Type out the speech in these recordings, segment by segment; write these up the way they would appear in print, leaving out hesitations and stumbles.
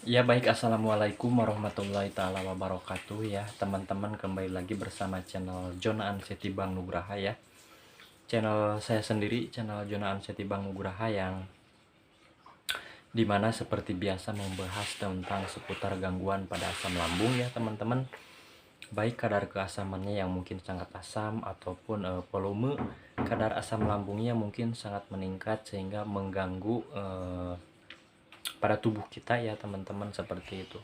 Ya baik, assalamualaikum warahmatullahi taala wabarakatuh ya teman-teman, kembali lagi bersama channel Jonaan Setibang Nugraha ya. Channel saya sendiri, channel Jonaan Setibang Nugraha, yang dimana seperti biasa membahas tentang seputar gangguan pada asam lambung ya teman-teman. Baik kadar keasamannya yang mungkin sangat asam ataupun volume kadar asam lambungnya mungkin sangat meningkat sehingga mengganggu pada tubuh kita ya teman-teman, seperti itu.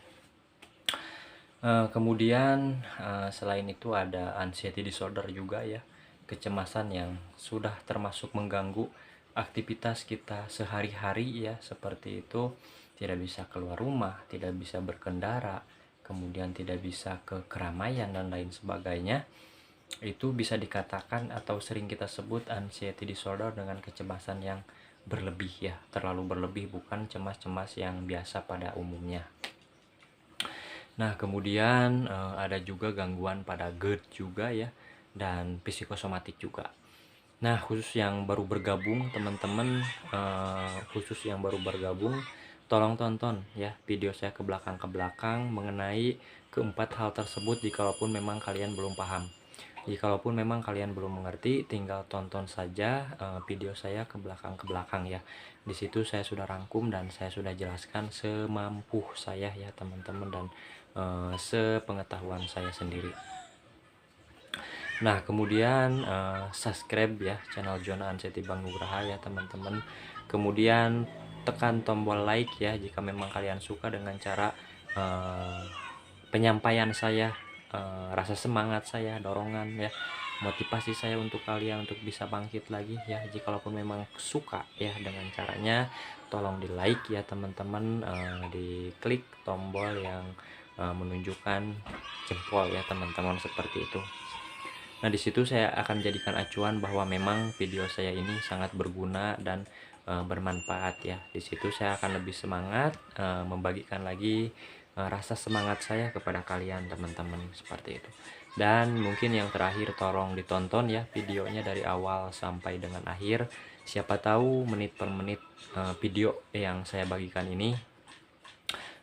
Kemudian selain itu ada anxiety disorder juga ya, kecemasan yang sudah termasuk mengganggu aktivitas kita sehari-hari ya, seperti itu. Tidak bisa keluar rumah, tidak bisa berkendara, kemudian tidak bisa ke keramaian dan lain sebagainya. Itu bisa dikatakan atau sering kita sebut anxiety disorder dengan kecemasan yang berlebih ya, terlalu berlebih, bukan cemas-cemas yang biasa pada umumnya. Nah, kemudian ada juga gangguan pada GERD juga ya, dan psikosomatik juga. Nah, khusus yang baru bergabung teman-teman, tolong tonton ya video saya ke belakang mengenai keempat hal tersebut jikalaupun memang kalian belum paham. Jikalaupun memang kalian belum mengerti, tinggal tonton saja video saya ke belakang ya. Di situ saya sudah rangkum dan saya sudah jelaskan semampu saya ya teman-teman, dan sepengetahuan saya sendiri. Nah, kemudian subscribe ya channel Jonaan Setibang Nugraha ya teman-teman. Kemudian tekan tombol like ya jika memang kalian suka dengan cara penyampaian saya, rasa semangat saya, dorongan ya, motivasi saya untuk kalian untuk bisa bangkit lagi ya. Jikalaupun memang suka ya dengan caranya, tolong di like ya teman-teman, diklik tombol yang menunjukkan jempol ya teman-teman, seperti itu. Nah, di situ saya akan jadikan acuan bahwa memang video saya ini sangat berguna dan bermanfaat ya. Di situ saya akan lebih semangat membagikan lagi rasa semangat saya kepada kalian teman-teman, seperti itu. Dan mungkin yang terakhir, tolong ditonton ya videonya dari awal sampai dengan akhir. Siapa tahu menit per menit video yang saya bagikan ini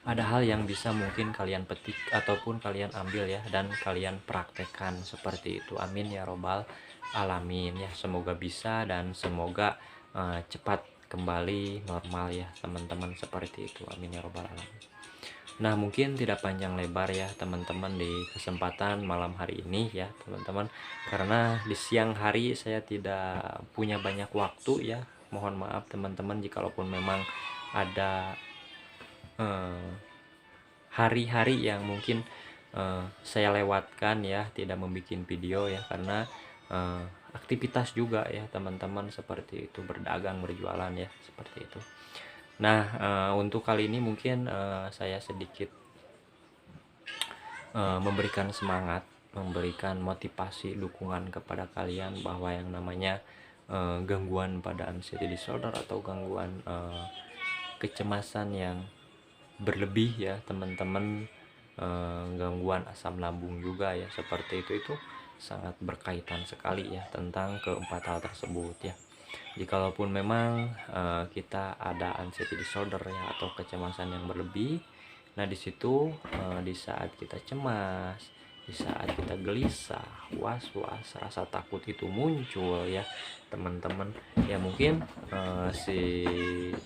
ada hal yang bisa mungkin kalian petik ataupun kalian ambil ya, dan kalian praktekkan, seperti itu. Amin ya robbal alamin ya, semoga bisa dan semoga cepat kembali normal ya teman-teman, seperti itu. Amin ya robbal alamin. Nah, mungkin tidak panjang lebar ya teman-teman di kesempatan malam hari ini ya teman-teman, karena di siang hari saya tidak punya banyak waktu ya. Mohon maaf teman-teman jikalaupun memang ada hari-hari yang mungkin saya lewatkan ya, tidak membuat video ya, karena aktivitas juga ya teman-teman, seperti itu, berdagang, berjualan ya, seperti itu. Nah, untuk kali ini mungkin saya sedikit memberikan semangat, memberikan motivasi, dukungan kepada kalian bahwa yang namanya gangguan pada anxiety disorder atau gangguan kecemasan yang berlebih ya teman-teman, gangguan asam lambung juga ya, seperti itu sangat berkaitan sekali ya tentang keempat hal tersebut ya. Jikalaupun memang kita ada anxiety disorder ya, atau kecemasan yang berlebih, nah di situ di saat kita cemas, di saat kita gelisah, was-was, rasa takut itu muncul ya teman-teman, ya mungkin si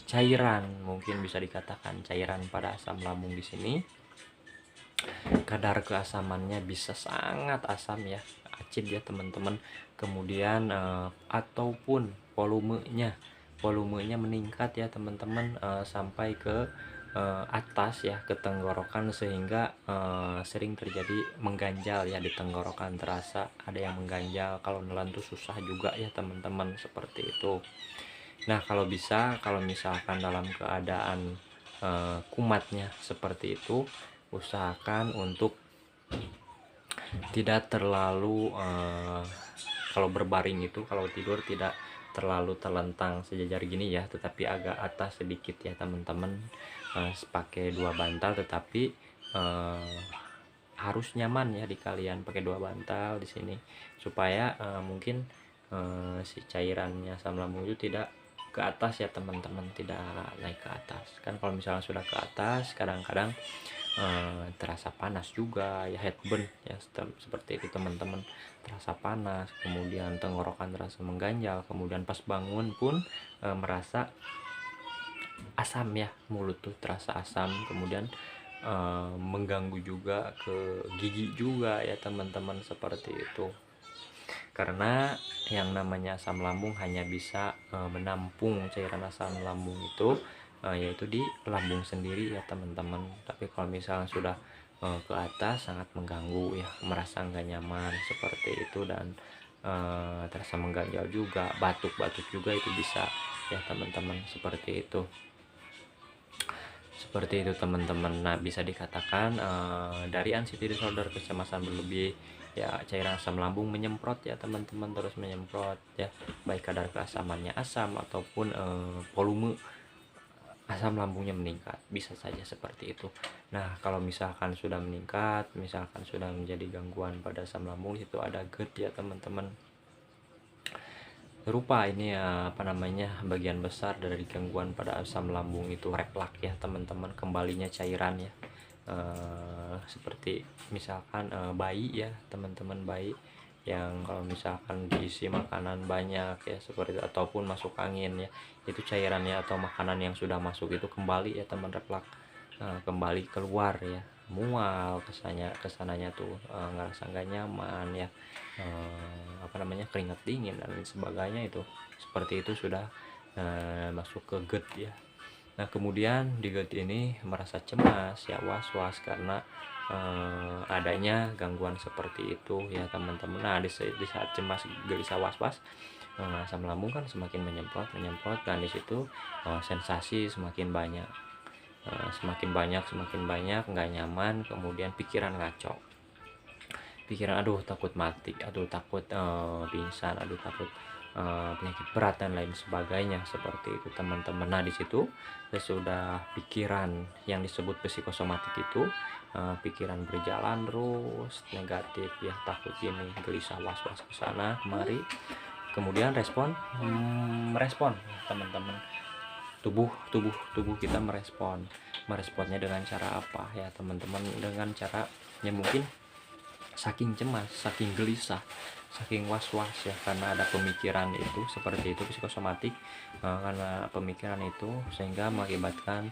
cairan, mungkin bisa dikatakan cairan pada asam lambung di sini, kadar keasamannya bisa sangat asam ya, acid ya teman-teman. Kemudian ataupun volumenya meningkat ya teman-teman, sampai ke atas ya, ke tenggorokan, sehingga sering terjadi mengganjal ya di tenggorokan, terasa ada yang mengganjal, kalau nelan tuh susah juga ya teman-teman, seperti itu. Nah, kalau bisa, kalau misalkan dalam keadaan kumatnya seperti itu, usahakan untuk tidak terlalu kalau berbaring itu, kalau tidur tidak terlalu terlentang sejajar gini ya, tetapi agak atas sedikit ya teman-teman. Pakai dua bantal, tetapi harus nyaman ya di kalian pakai dua bantal di sini, supaya mungkin si cairannya asam lambung itu tidak ke atas ya teman-teman, tidak naik ke atas. Kan kalau misalnya sudah ke atas kadang-kadang terasa panas juga ya, headburn ya, seperti itu teman-teman, terasa panas, kemudian tenggorokan terasa mengganjal, kemudian pas bangun pun merasa asam ya, mulut tuh terasa asam, kemudian mengganggu juga ke gigi juga ya teman-teman, seperti itu. Karena yang namanya asam lambung hanya bisa menampung cairan asam lambung itu yaitu di lambung sendiri ya teman-teman. Tapi kalau misalnya sudah ke atas sangat mengganggu ya, merasa nggak nyaman seperti itu, dan terasa mengganjal juga, batuk-batuk juga itu bisa ya teman-teman, seperti itu. Seperti itu teman-teman. Nah, bisa dikatakan dari anxiety disorder, kecemasan berlebih ya, cairan asam lambung menyemprot ya teman-teman, terus menyemprot ya, baik kadar keasamannya asam ataupun volume asam lambungnya meningkat, bisa saja seperti itu. Nah, kalau misalkan sudah meningkat, misalkan sudah menjadi gangguan pada asam lambung, itu ada GERD ya teman-teman. Rupa ini apa namanya, bagian besar dari gangguan pada asam lambung itu reflux ya teman-teman, kembalinya cairan ya. Seperti misalkan bayi ya teman-teman, bayi yang kalau misalkan diisi makanan banyak ya seperti itu, ataupun masuk angin ya, itu cairannya atau makanan yang sudah masuk itu kembali ya teman, reflux kembali keluar ya, mual kesananya tuh ngerasa nggak nyaman ya, apa namanya, keringat dingin dan lain sebagainya, itu seperti itu sudah masuk ke GERD ya. Nah, kemudian di GERD ini merasa cemas ya, was-was karena adanya gangguan seperti itu ya teman-teman. Nah, di saat cemas, gelisah, was-was, asam lambung kan semakin menyemprot, dan di situ sensasi semakin banyak, semakin banyak nggak nyaman, kemudian pikiran ngaco, pikiran aduh takut mati, aduh takut pingsan, aduh takut penyakit berat dan lain sebagainya, seperti itu teman-teman. Nah, di situ sesudah pikiran yang disebut psikosomatik itu pikiran berjalan terus negatif ya, takut gini, gelisah, was-was ke sana kemari, kemudian merespon teman-teman, tubuh kita meresponnya dengan cara apa ya teman-teman, dengan cara ya mungkin saking cemas, saking gelisah, saking was-was ya, karena ada pemikiran itu, seperti itu psikosomatik, karena pemikiran itu sehingga mengakibatkan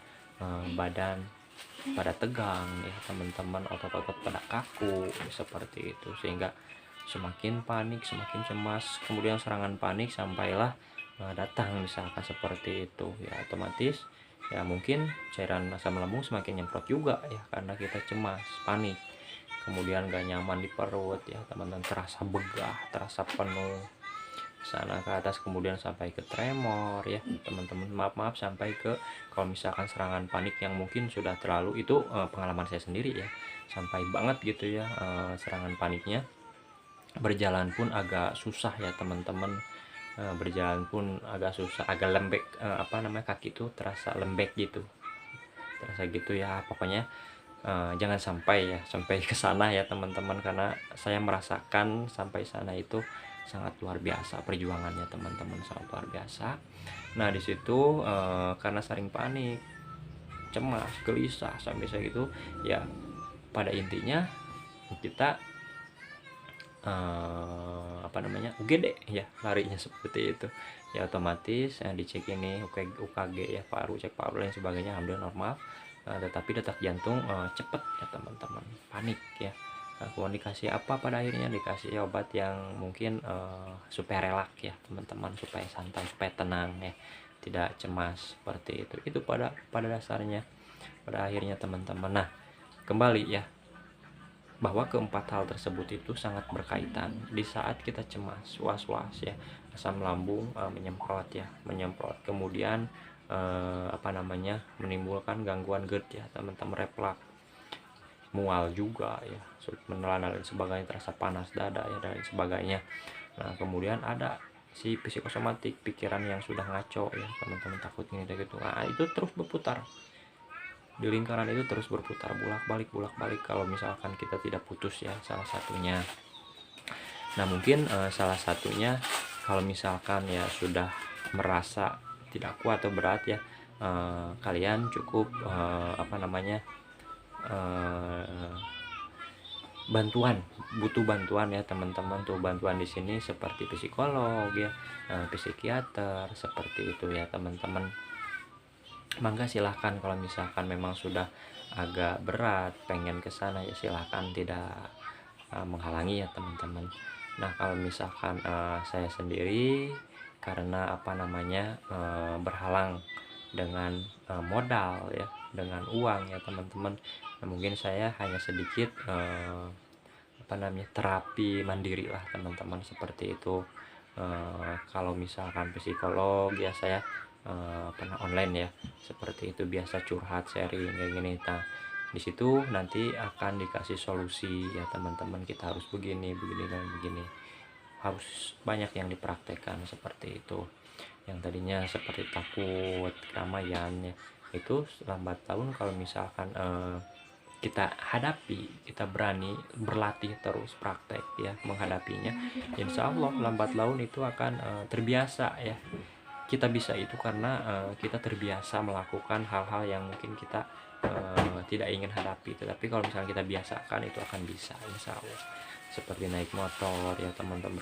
badan pada tegang ya teman-teman, otot-otot pada kaku seperti itu, sehingga semakin panik, semakin cemas, kemudian serangan panik sampailah datang misalkan seperti itu ya, otomatis ya mungkin cairan asam lambung semakin nyemprot juga ya, karena kita cemas, panik, kemudian gak nyaman di perut ya teman-teman, terasa begah, terasa penuh sana ke atas, kemudian sampai ke tremor ya teman-teman, maaf sampai ke, kalau misalkan serangan panik yang mungkin sudah terlalu, itu pengalaman saya sendiri ya, sampai banget gitu ya serangan paniknya, berjalan pun agak susah ya teman-teman, berjalan pun agak susah, agak lembek, apa namanya, kaki itu terasa lembek gitu, terasa gitu ya, pokoknya jangan sampai ke sana ya teman-teman, karena saya merasakan sampai sana itu sangat luar biasa perjuangannya teman-teman, sangat luar biasa. Nah, di situ karena sering panik, cemas, gelisah sampai saya gitu ya, pada intinya kita apa namanya, UGD ya, larinya seperti itu ya, otomatis dicek ini UKG ya, paru, cek paru dan sebagainya, alhamdulillah normal. Tetapi detak jantung cepet ya teman-teman, panik ya. Kemudian dikasih apa, pada akhirnya dikasih obat yang mungkin supaya relak ya teman-teman, supaya santai, supaya tenang ya, tidak cemas, seperti itu pada dasarnya, pada akhirnya teman-teman. Nah, kembali ya, bahwa keempat hal tersebut itu sangat berkaitan. Di saat kita cemas, was-was ya, asam lambung menyemprot, kemudian apa namanya, menimbulkan gangguan GERD ya teman-teman, reflux, mual juga ya, sulit menelan dan sebagainya, terasa panas dada ya dan sebagainya. Nah, kemudian ada si psikosomatik, pikiran yang sudah ngaco ya teman-teman, takut ini dan gitu. Nah, itu terus berputar di lingkaran itu, terus berputar bolak-balik kalau misalkan kita tidak putus ya salah satunya. Nah, mungkin salah satunya kalau misalkan ya sudah merasa tidak kuat atau berat ya, kalian cukup bantuan, butuh bantuan ya teman-teman tuh. Bantuan di sini seperti psikolog ya, psikiater seperti itu ya teman-teman. Mangga silahkan kalau misalkan memang sudah agak berat pengen ke sana ya silahkan, tidak menghalangi ya teman-teman. Nah kalau misalkan saya sendiri karena berhalang dengan modal ya, dengan uang ya teman-teman. Nah, mungkin saya hanya sedikit terapi mandiri lah teman-teman, seperti itu. Kalau misalkan psikolog ya saya pernah online ya, seperti itu, biasa curhat sharing kayak gini. Nah di situ nanti akan dikasih solusi ya teman-teman, kita harus begini begini dan begini, harus banyak yang dipraktekkan seperti itu. Yang tadinya seperti takut keramaian ya, itu lambat tahun kalau misalkan kita hadapi, kita berani berlatih terus praktek ya menghadapinya, insya Allah lambat laun itu akan terbiasa ya. Kita bisa itu karena kita terbiasa melakukan hal-hal yang mungkin kita tidak ingin hadapi, tetapi kalau misalnya kita biasakan itu akan bisa insya Allah. Seperti naik motor ya teman-teman,